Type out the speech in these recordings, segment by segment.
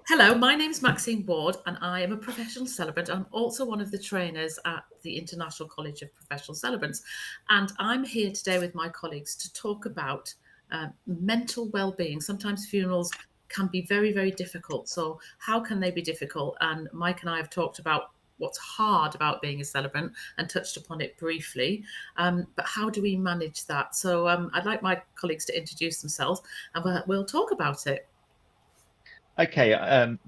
Hello, my name is Maxine Ward, and I am a professional celebrant. I'm also one of the trainers at the International College of Professional Celebrants. And I'm here today with my colleagues to talk about mental well-being. Sometimes funerals can be very, very difficult. So how can they be difficult? And Mike and I have talked about what's hard about being a celebrant and touched upon it briefly. But how do we manage that? So I'd like my colleagues to introduce themselves, and we'll talk about it. Okay,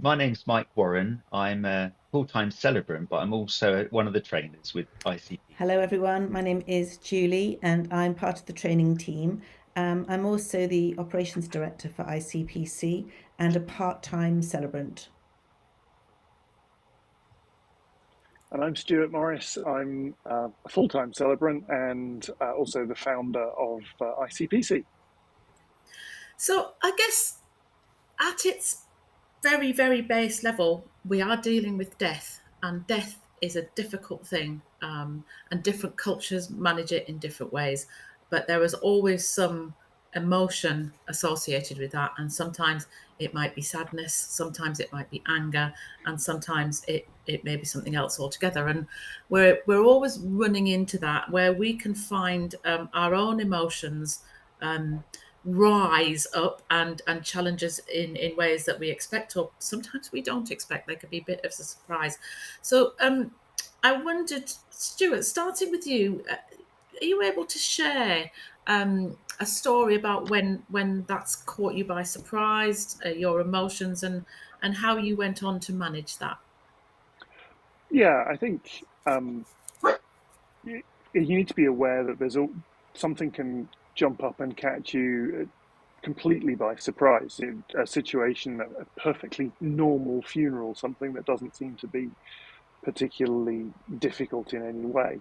my name's Mike Warren. I'm a full-time celebrant, but I'm also one of the trainers with Hello, ICPC. everyone. My name is Julie, and I'm part of the training team. I'm also the operations director for ICPC and a part time celebrant. And I'm Stuart Morris. I'm a full time celebrant and also the founder of ICPC. So I guess at its very, very base level, we are dealing with death, and death is a difficult thing, and different cultures manage it in different ways. But there is always some emotion associated with that, and sometimes it might be sadness, sometimes it might be anger, and sometimes it may be something else altogether. And we're always running into that where we can find our own emotions. Rise up and challenge us in ways that we expect or sometimes we don't expect. They could be a bit of a surprise. So I wondered, Stuart, starting with you, are you able to share a story about when that's caught you by surprise, your emotions, and how you went on to manage that? Yeah, I think you, you need to be aware that something can jump up and catch you completely by surprise in a situation, a perfectly normal funeral, something that doesn't seem to be particularly difficult in any way.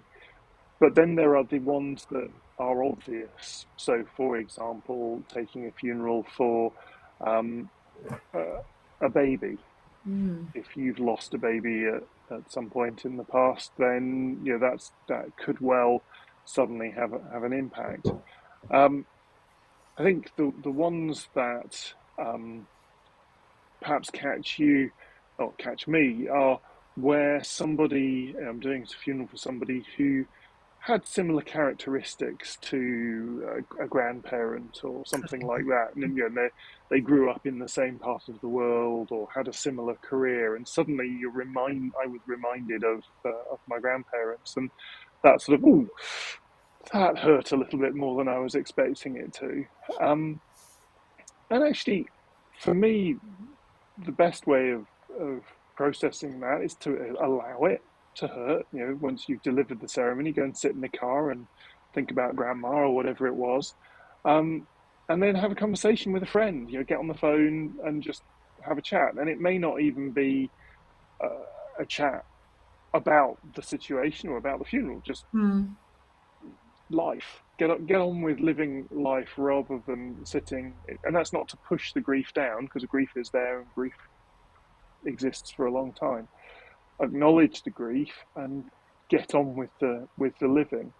But then there are the ones that are obvious. So, for example, taking a funeral for um, a baby. Mm, If you've lost a baby at some point in the past, then that could well suddenly have an impact. Um, I think the ones that perhaps catch you or catch me are where somebody I'm doing a funeral for somebody who had similar characteristics to a grandparent or something okay. like that, and they grew up in the same part of the world or had a similar career, and suddenly I was reminded of my grandparents, and that sort of ooh, that hurt a little bit more than I was expecting it to. Um, and actually, for me, the best way of processing that is to allow it to hurt. Once you've delivered the ceremony, go and sit in the car and think about grandma or whatever it was, um, and then have a conversation with a friend. Get on the phone and just have a chat. And it may not even be a chat about the situation or about the funeral, just Mm, life. Get on with living life rather than sitting. And that's not to push the grief down, because grief is there and grief exists for a long time. Acknowledge the grief and get on with the living.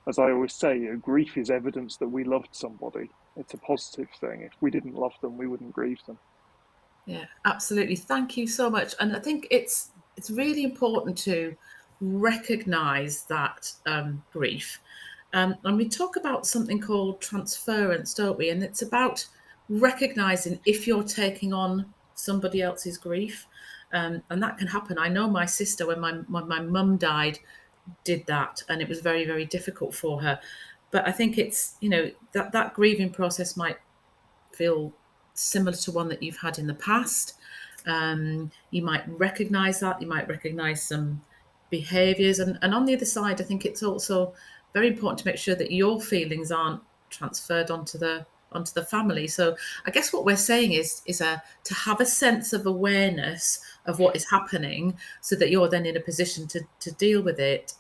As I always say, grief is evidence that we loved somebody. It's a positive thing. If we didn't love them, we wouldn't grieve them. yeah, absolutely. Thank you so much. And I think it's really important to recognize that grief. And we talk about something called transference, don't we? And it's about recognizing if you're taking on somebody else's grief. And that can happen. I know my sister, when my mum died, did that, and it was very, very difficult for her. But I think it's, that grieving process might feel similar to one that you've had in the past. You might recognize that, you might recognize some behaviors. And on the other side, I think it's also very important to make sure that your feelings aren't transferred onto the family. So I guess what we're saying is to have a sense of awareness of what is happening so that you're then in a position to deal with it,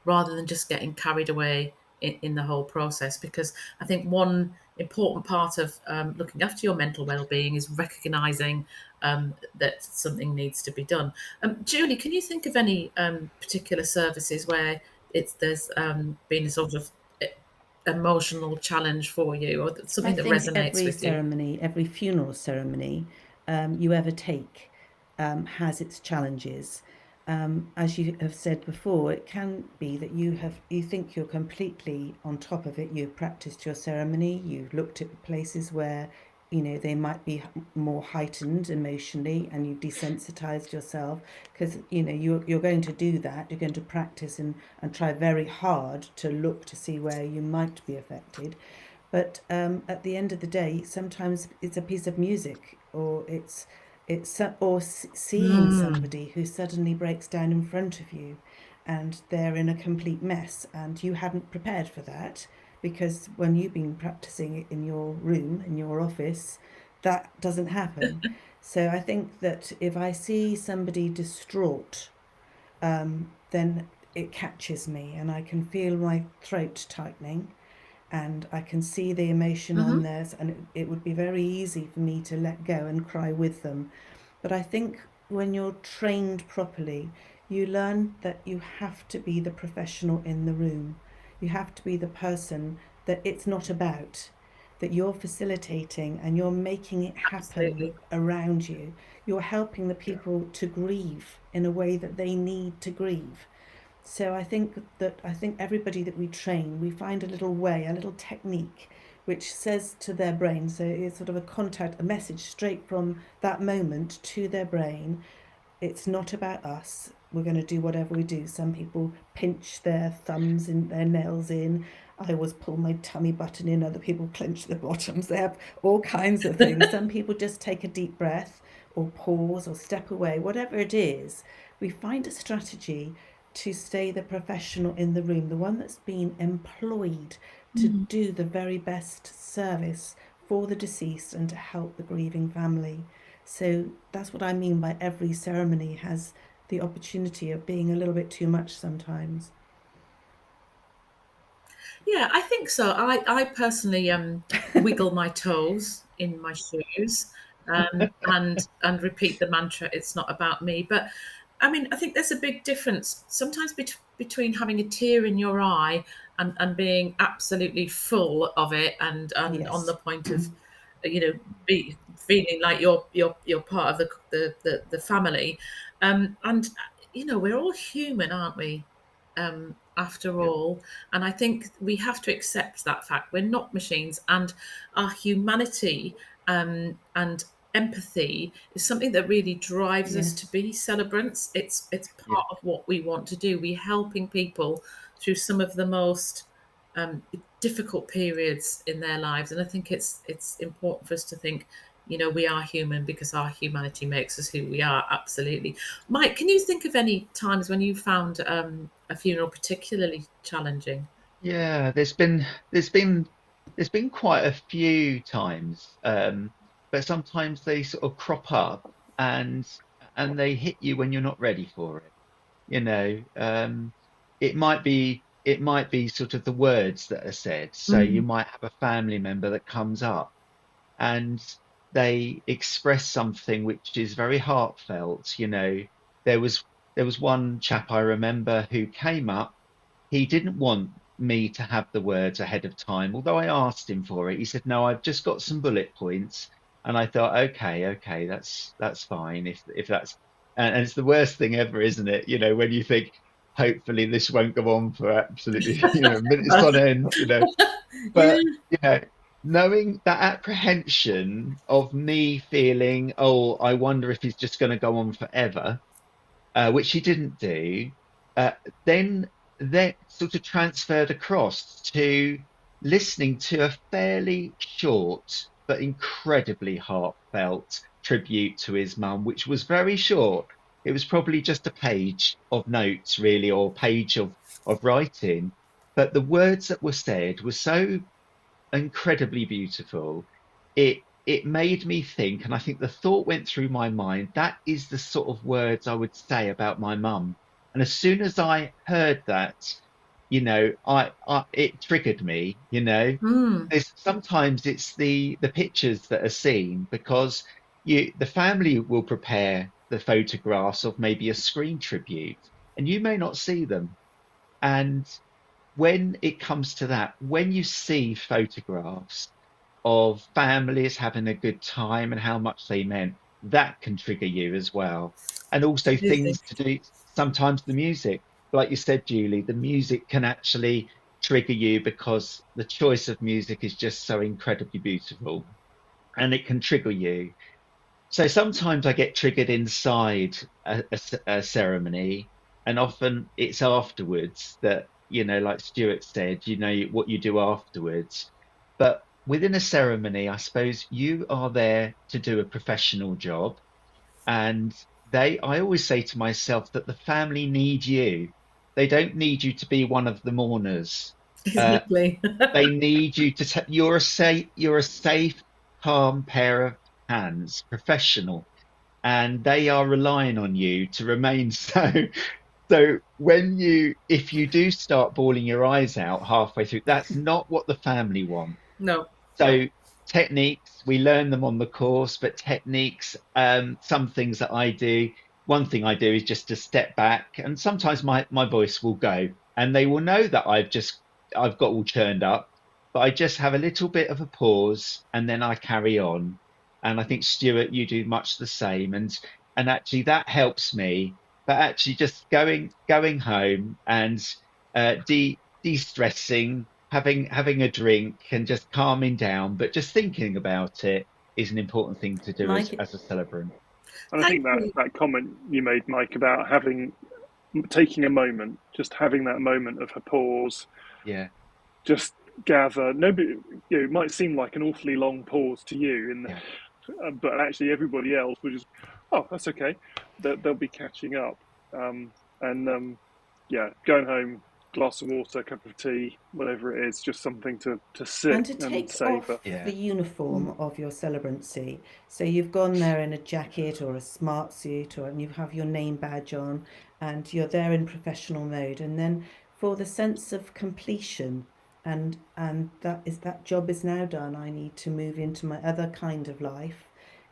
rather than just getting carried away in the whole process. Because I think one important part of looking after your mental well-being is recognizing that something needs to be done. Julie, can you think of any particular services where there's been a sort of emotional challenge for you, or I something that think resonates every with you? ceremony, every funeral ceremony, you ever take has its challenges. As you have said before, it can be that you think you're completely on top of it. You've practiced your ceremony. You've looked at places where they might be more heightened emotionally, and you've desensitized yourself because you're going to do that. You're going to practice and try very hard to look to see where you might be affected. But at the end of the day, sometimes it's a piece of music, or seeing Mm. somebody who suddenly breaks down in front of you, and they're in a complete mess, and you hadn't prepared for that, because when you've been practicing it in your room, in your office, that doesn't happen. So I think that if I see somebody distraught, then it catches me, and I can feel my throat tightening, and I can see the emotion on Hmm. theirs, and it would be very easy for me to let go and cry with them. But I think when you're trained properly, you learn that you have to be the professional in the room. You have to be the person that it's not about, that you're facilitating and you're making it happen Absolutely. around you. You're helping the Yeah. people to grieve in a way that they need to grieve. So I think everybody that we train, we find a little way, a little technique, which says to their brain. So it's sort of a contact, a message straight from that moment to their brain. It's not about us. We're going to do whatever we do. Some people pinch their thumbs in, their nails in. I always pull my tummy button in. Other people clench their bottoms. They have all kinds of things. Some people just take a deep breath, or pause, or step away. Whatever it is, we find a strategy to stay the professional in the room, the one that's been employed to Mm. do the very best service for the deceased and to help the grieving family. So that's what I mean by every ceremony has the opportunity of being a little bit too much sometimes. Yeah, I think so. I personally wiggle my toes in my shoes, and repeat the mantra, "It's not about me." But I mean, I think there's a big difference sometimes between having a tear in your eye and being absolutely full of it, and on the Yes. point of, you know, be feeling like you're part of the family, and we're all human, aren't we? After Yeah, all, and I think we have to accept that fact. We're not machines, and our humanity and empathy is something that really drives us to Yes. be celebrants. It's yeah, part of what we want to do. We're helping people through some of the most um, difficult periods in their lives, and I think it's important for us to think. We are human because our humanity makes us who we are. Absolutely. Mike, can you think of any times when you found a funeral particularly challenging? yeah. There's been quite a few times, but sometimes they sort of crop up and they hit you when you're not ready for it. You know, it might be sort of the words that are said. So you Mm. might have a family member that comes up and they express something which is very heartfelt. There was there was one chap I remember who came up. He didn't want me to have the words ahead of time, although I asked him for it. He said, "No, I've just got some bullet points." And I thought, okay, okay, that's fine if that's and it's the worst thing ever, isn't it? When you think, hopefully this won't go on for absolutely, minutes on end, Yeah. but knowing that apprehension of me feeling, oh, I wonder if he's just going to go on forever, which he didn't do, uh, then that sort of transferred across to listening to a fairly short but incredibly heartfelt tribute to his mum, which was very short. It was probably just a page of notes, really, or page of writing. But the words that were said were so incredibly beautiful. It made me think, and I think the thought went through my mind, that is the sort of words I would say about my mum. And as soon as I heard that, I it triggered me. Mm. Sometimes it's the pictures that are seen, because the family will prepare the photographs of maybe a screen tribute, and you may not see them. And when it comes to that, when you see photographs of families having a good time and how much they meant, that can trigger you as well. And also things Music. to do, sometimes the music, like you said, Julie, the music can actually trigger you because the choice of music is just so incredibly beautiful and it can trigger you. So sometimes I get triggered inside a ceremony, and often it's afterwards that, like Stuart said, what you do afterwards. But within a ceremony, I suppose you are there to do a professional job. And I always say to myself that the family need you. They don't need you to be one of the mourners. Uh, Exactly. they need you to, you're a safe, calm pair of hands, professional, and they are relying on you to remain so. So if you do start bawling your eyes out halfway through, that's not what the family want. No, no. So techniques, we learn them on the course, but techniques, some things that I do, one thing I do is just to step back, and sometimes my voice will go, and they will know that I've got all churned up, but I just have a little bit of a pause, and then I carry on. And I think Stuart, you do much the same, and actually that helps me. But actually, just going home and de-stressing, having a drink and just calming down, but just thinking about it is an important thing to do Mike, as a celebrant. And I Thank think that you. that comment you made, Mike, about taking a moment, just having that moment of a pause, Yeah, just gather. Nobody, it might seem like an awfully long pause to you, yeah, but actually everybody else will just, oh, that's okay. They'll be catching up, and yeah, going home, glass of water, cup of tea, whatever it is, just something to and sit to and take savor. off the yeah, uniform of your celebrancy. So you've gone there in a jacket or a smart suit, and you have your name badge on, and you're there in professional mode. And then for the sense of completion, and that job is now done. I need to move into my other kind of life.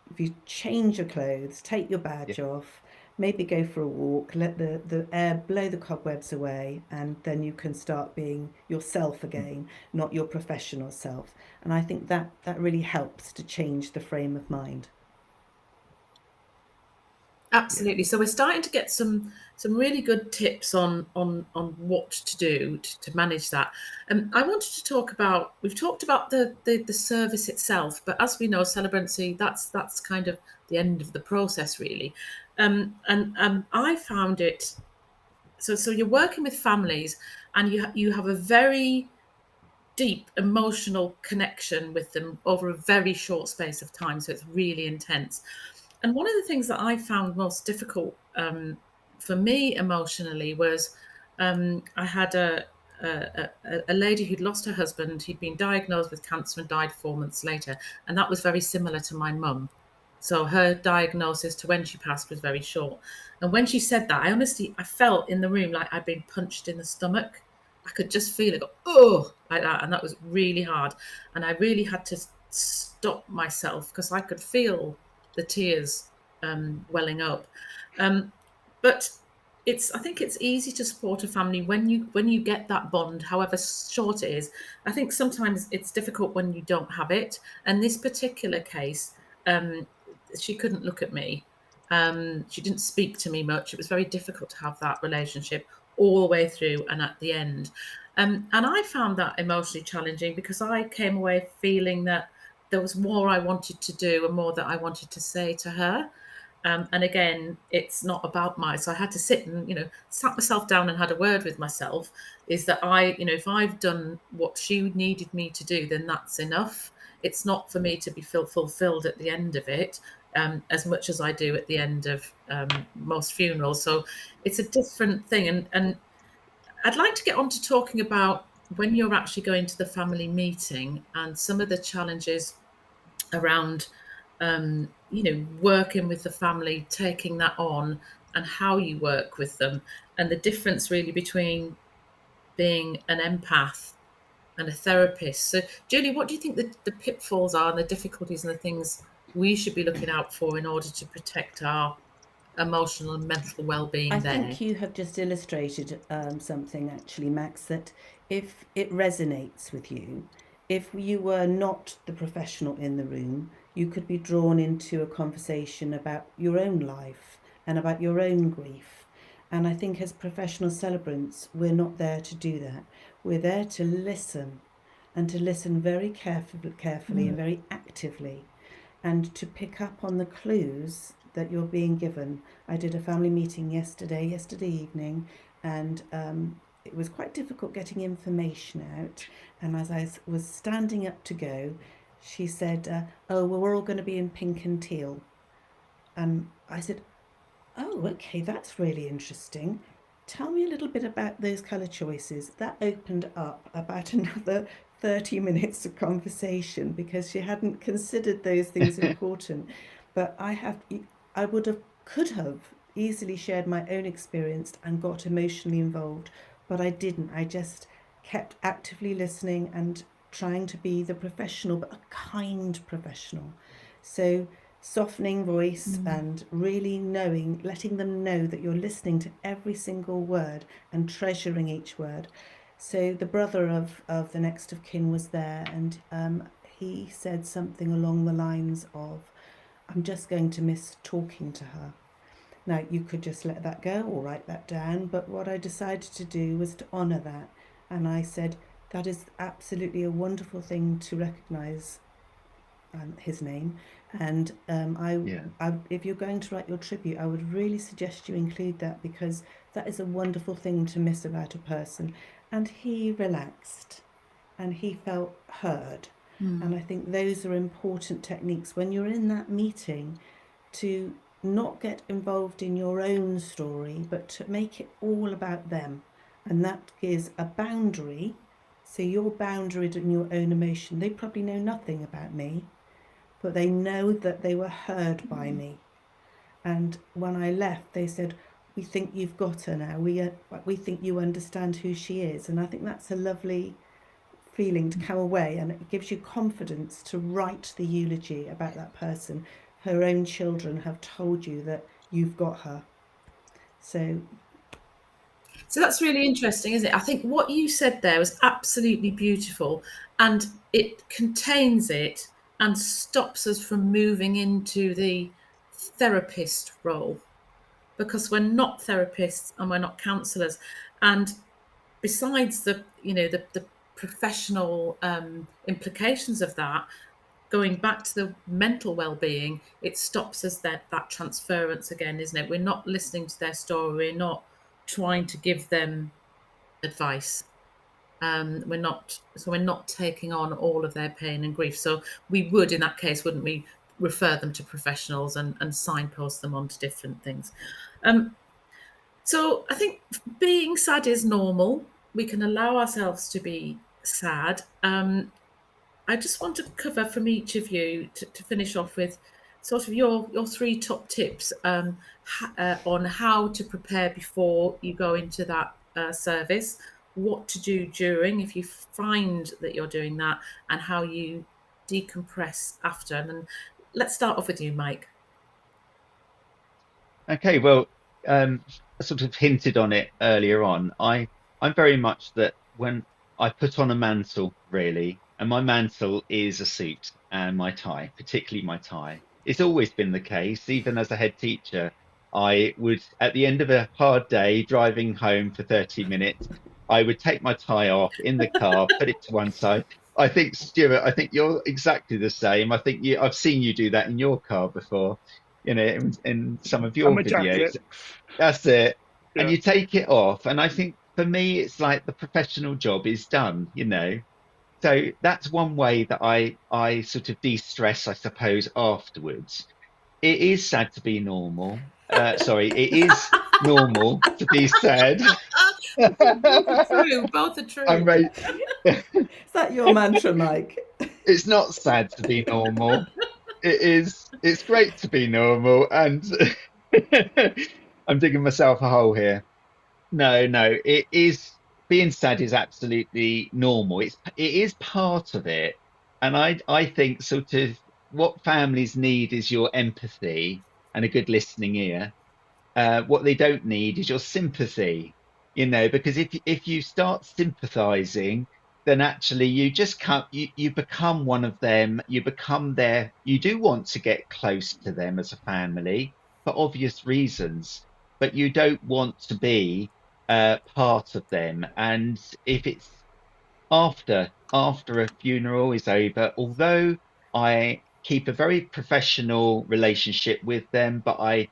If you change your clothes, take your yeah. badge off, maybe go for a walk, let the air blow the cobwebs away, and then you can start being yourself Mm. again, not your professional self. And I think that really helps to change the frame of mind. Yeah, Absolutely. So we're starting to get some really good tips on what to do to manage that. And I wanted to talk about, we've talked about the service itself, but as we know, celebrancy, that's kind of the end of the process really. And I found it, so you're working with families, and you have a very deep emotional connection with them over a very short space of time. So it's really intense. And one of the things that I found most difficult, for me emotionally was, I had a lady who'd lost her husband. He'd been diagnosed with cancer and died 4 months later. And that was very similar to my mum. So her diagnosis to when she passed was very short. And when she said that, I felt in the room like I'd been punched in the stomach. I could just feel it go, oh, like that. And that was really hard. And I really had to stop myself because I could feel the tears welling up. Um, but I think it's easy to support a family when you get that bond, however short it is. I think sometimes it's difficult when you don't have it. And this particular case, um, she couldn't look at me. She didn't speak to me much. It was very difficult to have that relationship all the way through and at the end. And I found that emotionally challenging because I came away feeling that there was more I wanted to do and more that I wanted to say to her. And again, it's not about so I had to sit and, sat myself down and had a word with myself. Is that if I've done what she needed me to do, then that's enough. It's not for me to be fulfilled at the end of it, as much as I do at the end of most funerals. So it's a different thing. And I'd like to get on to talking about when you're actually going to the family meeting and some of the challenges around, working with the family, taking that on, and how you work with them, and the difference really between being an empath and a therapist. So, Julie, what do you think the pitfalls are and the difficulties and the things we should be looking out for in order to protect our emotional and mental I well-being there? think you have just illustrated something actually, Max, that if it resonates with you, if you were not the professional in the room, you could be drawn into a conversation about your own life and about your own grief. And I think as professional celebrants, we're not there to do that. We're there to listen, and to listen very carefully and very actively, and to pick up on the clues that you're being given. I did a family meeting yesterday evening, and it was quite difficult getting information out. And as I was standing up to go, she said, "Oh, well, we're all going to be in pink and teal." And I said, "Oh, okay, that's really interesting. Tell me a little bit about those colour choices." That opened up about another 30 minutes of conversation because she hadn't considered those things important. But I could have easily shared my own experience and got emotionally involved, but I didn't. I just kept actively listening and trying to be the professional, but a kind professional. So softening voice and really letting them know that you're listening to every single word and treasuring each word. So the brother of the next of kin was there, and he said something along the lines of, "I'm just going to miss talking to her." Now, you could just let that go or write that down, but what I decided to do was to honour that. And I said, that is absolutely a wonderful thing to recognise his name. And if you're going to write your tribute, I would really suggest you include that, because that is a wonderful thing to miss about a person. And he relaxed and he felt heard. And I think those are important techniques when you're in that meeting, to not get involved in your own story, but to make it all about them. And that gives a boundary. So your boundary and your own emotion. They probably know nothing about me, but they know that they were heard by me. And when I left, they said, "We think you've got her now. We think you understand who she is." And I think that's a lovely feeling to come away, and it gives you confidence to write the eulogy about that person. Her own children have told you that you've got her. So that's really interesting, isn't it? I think what you said there was absolutely beautiful, and it contains it and stops us from moving into the therapist role, because we're not therapists and we're not counsellors. And besides the professional implications of that, going back to the mental well-being, it stops us that transference again, isn't it? We're not listening to their story. We're not trying to give them advice. We're not taking on all of their pain and grief. So we would, in that case, wouldn't we, refer them to professionals and signpost them onto different things. So I think being sad is normal. We can allow ourselves to be sad. I just want to cover from each of you to finish off with sort of your three top tips on how to prepare before you go into that service, what to do during if you find that you're doing that, and how you decompress after. And let's start off with you, Mike. Okay, well, I sort of hinted on it earlier on. I'm very much that when I put on a mantle, really, and my mantle is a suit and my tie, particularly my tie. It's always been the case, even as a head teacher. I would, at the end of a hard day driving home for 30 minutes, I would take my tie off in the car, put it to one side. I think, Stuart, I think you're exactly the same. I've seen you do that in your car before, in some of And your my videos. jacket. That's it. And Yeah. you take it off. And I think for me, it's like the professional job is done. So that's one way that I sort of de-stress, I suppose, afterwards. It is sad to be normal. Sorry, it is normal to be sad. Both are true. Both are I'm true. right. is that your mantra, Mike? It's not sad to be normal. It's great to be normal, and I'm digging myself a hole here. No, it is, being sad is absolutely normal. It is part of it. And I think sort of what families need is your empathy and a good listening ear. What they don't need is your sympathy, because if you start sympathizing, then actually you just come, you become one of them. You become their, you do want to get close to them as a family for obvious reasons, but you don't want to be part of them. And if it's after a funeral is over, although I keep a very professional relationship with them, but I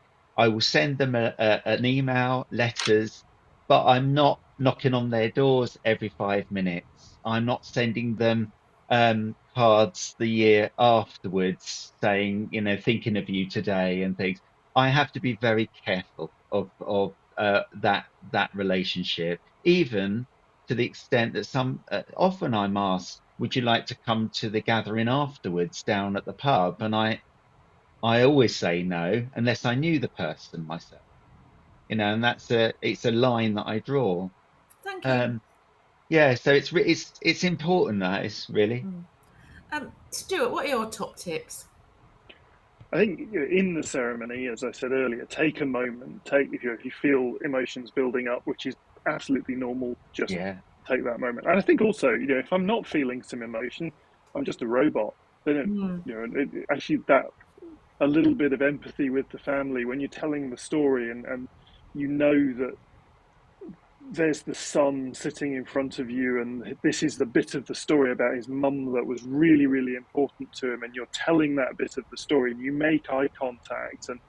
will send them an email, letters, but I'm not knocking on their doors every 5 minutes. I'm not sending them cards the year afterwards saying, thinking of you today and things. I have to be very careful of that relationship, even to the extent that often I'm asked, would you like to come to the gathering afterwards down at the pub? And I always say no unless I knew the person myself, and it's a line that I draw. Thank you. um yeah, so it's important, that is really. Stuart, what are your top tips? I think in the ceremony, as I said earlier, take a moment. If you feel emotions building up, which is absolutely normal, just Yeah, take that moment. And I think also, if I'm not feeling some emotion, I'm just a robot. They don't, Mm. actually that a little bit of empathy with the family when you're telling the story, and you know that there's the son sitting in front of you, and this is the bit of the story about his mum that was really, really important to him, and you're telling that bit of the story, and you make eye contact, and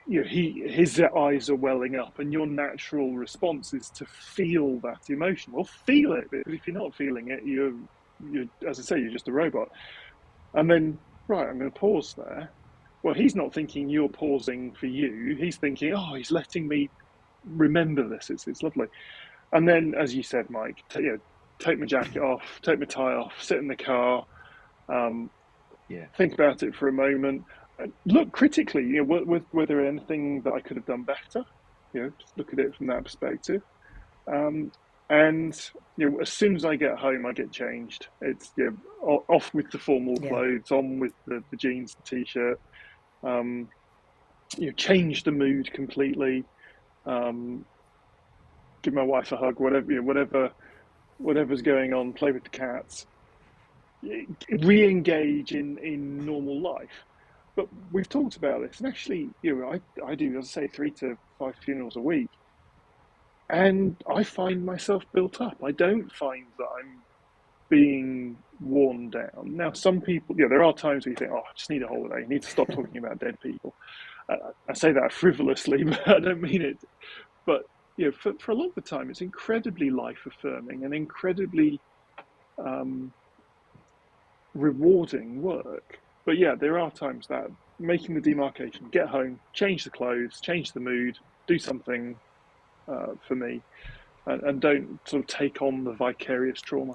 his eyes are welling up, and your natural response is to feel that emotion. Well, feel it, because if you're not feeling it, you're, as I say, you're just a robot. And then, right, I'm going to pause there. Well, he's not thinking you're pausing for you. He's thinking, oh, he's letting me remember this. It's lovely. And then, as you said, Mike, take my jacket off, take my tie off, sit in the car, um, yeah, think about it for a moment, look critically. Was there anything that I could have done better? Just look at it from that perspective. Um, and as soon as I get home, I get changed. It's off with the formal Yeah. clothes, on with the jeans, the t-shirt. Um, change the mood completely. Um, give my wife a hug, whatever's going on. Play with the cats. Re-engage in normal life. But we've talked about this, and actually, I do, as I say, 3 to 5 funerals a week, and I find myself built up. I don't find that I'm being worn down. Now, some people, there are times where you think, oh, I just need a holiday. You need to stop talking about dead people. I say that frivolously, but I don't mean it. But for a lot of the time, it's incredibly life affirming and incredibly um, rewarding work. But yeah, there are times that making the demarcation, get home, change the clothes, change the mood, do something for me, and don't sort of take on the vicarious trauma.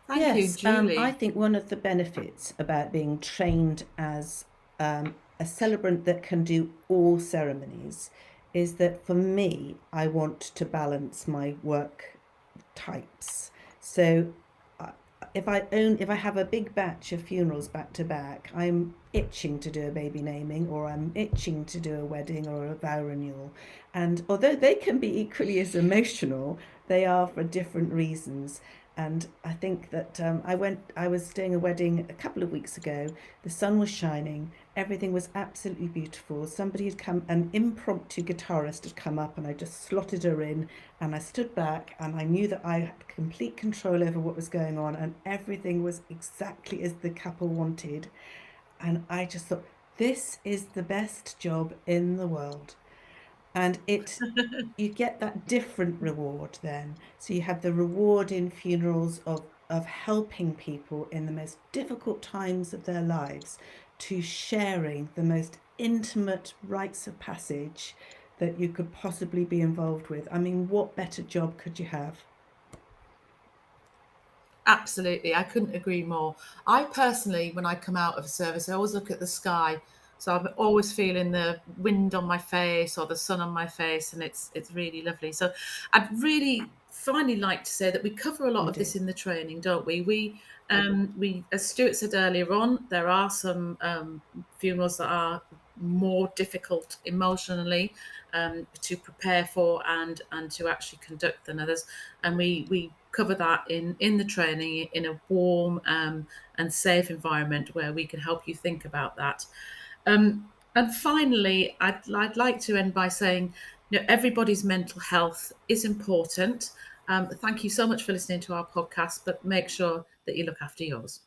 Thank you, Yes, I Julie. think one of the benefits about being trained as a celebrant that can do all ceremonies is that for me, I want to balance my work types. So uh, if I have a big batch of funerals back to back, I'm itching to do a baby naming, or I'm itching to do a wedding or a vow renewal. And although they can be equally as emotional, they are for different reasons. And I think that I was doing a wedding a couple of weeks ago. The sun was shining. Everything was absolutely beautiful. Somebody had come, an impromptu guitarist had come up, and I just slotted her in, and I stood back, and I knew that I had complete control over what was going on, and everything was exactly as the couple wanted. And I just thought, this is the best job in the world. And you get that different reward then. So you have the reward in funerals of helping people in the most difficult times of their lives, to sharing the most intimate rites of passage that you could possibly be involved with. I mean, what better job could you have? Absolutely, I couldn't agree more. I personally, when I come out of a service, I always look at the sky. So I'm always feeling the wind on my face or the sun on my face, and it's really lovely. So I'd really finally like to say that we cover a lot We of do. this in the training, don't we? We, as Stuart said earlier on, there are some funerals that are more difficult emotionally to prepare for and to actually conduct than others. And we cover that in the training in a warm and safe environment where we can help you think about that. And finally, I'd like to end by saying, everybody's mental health is important. Thank you so much for listening to our podcast, but make sure that you look after yours.